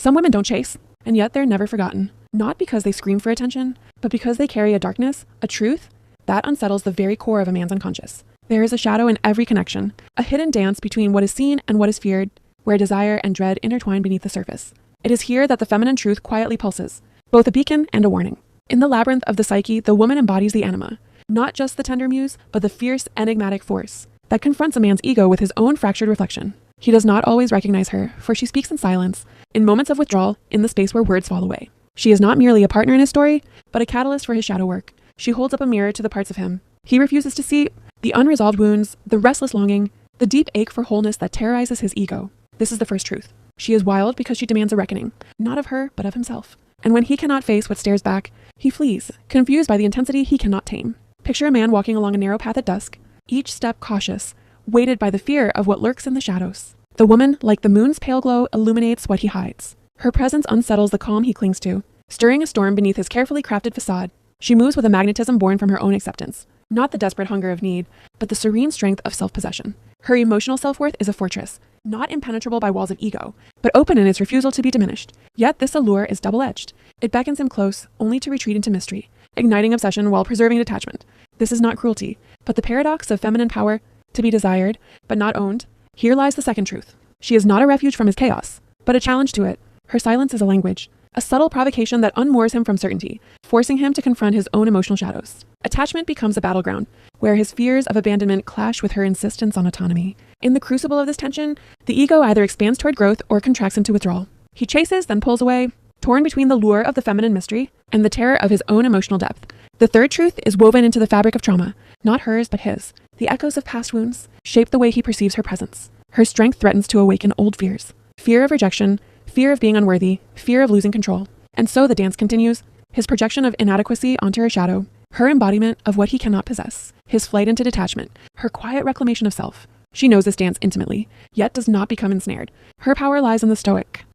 Some women don't chase, and yet they're never forgotten. Not because they scream for attention, but because they carry a darkness, a truth, that unsettles the very core of a man's unconscious. There is a shadow in every connection, a hidden dance between what is seen and what is feared, where desire and dread intertwine beneath the surface. It is here that the feminine truth quietly pulses, both a beacon and a warning. In the labyrinth of the psyche, the woman embodies the anima, not just the tender muse, but the fierce, enigmatic force that confronts a man's ego with his own fractured reflection. He does not always recognize her, for she speaks in silence, in moments of withdrawal, in the space where words fall away. She is not merely a partner in his story, but a catalyst for his shadow work. She holds up a mirror to the parts of him he refuses to see, the unresolved wounds, the restless longing, the deep ache for wholeness that terrorizes his ego. This is the first truth. She is wild because she demands a reckoning, not of her, but of himself. And when he cannot face what stares back, he flees, confused by the intensity he cannot tame. Picture a man walking along a narrow path at dusk, each step cautious, weighted by the fear of what lurks in the shadows. The woman, like the moon's pale glow, illuminates what he hides. Her presence unsettles the calm he clings to, stirring a storm beneath his carefully crafted facade. She moves with a magnetism born from her own acceptance, not the desperate hunger of need, but the serene strength of self-possession. Her emotional self-worth is a fortress, not impenetrable by walls of ego, but open in its refusal to be diminished. Yet this allure is double-edged. It beckons him close, only to retreat into mystery, igniting obsession while preserving detachment. This is not cruelty, but the paradox of feminine power, to be desired, but not owned. Here lies the second truth. She is not a refuge from his chaos, but a challenge to it. Her silence is a language, a subtle provocation that unmoors him from certainty, forcing him to confront his own emotional shadows. Attachment becomes a battleground, where his fears of abandonment clash with her insistence on autonomy. In the crucible of this tension, the ego either expands toward growth or contracts into withdrawal. He chases, then pulls away, torn between the lure of the feminine mystery and the terror of his own emotional depth. The third truth is woven into the fabric of trauma, not hers, but his. The echoes of past wounds shape the way he perceives her presence. Her strength threatens to awaken old fears. Fear of rejection, fear of being unworthy, fear of losing control. And so the dance continues, his projection of inadequacy onto her shadow, her embodiment of what he cannot possess, his flight into detachment, her quiet reclamation of self. She knows this dance intimately, yet does not become ensnared. Her power lies in the stoic,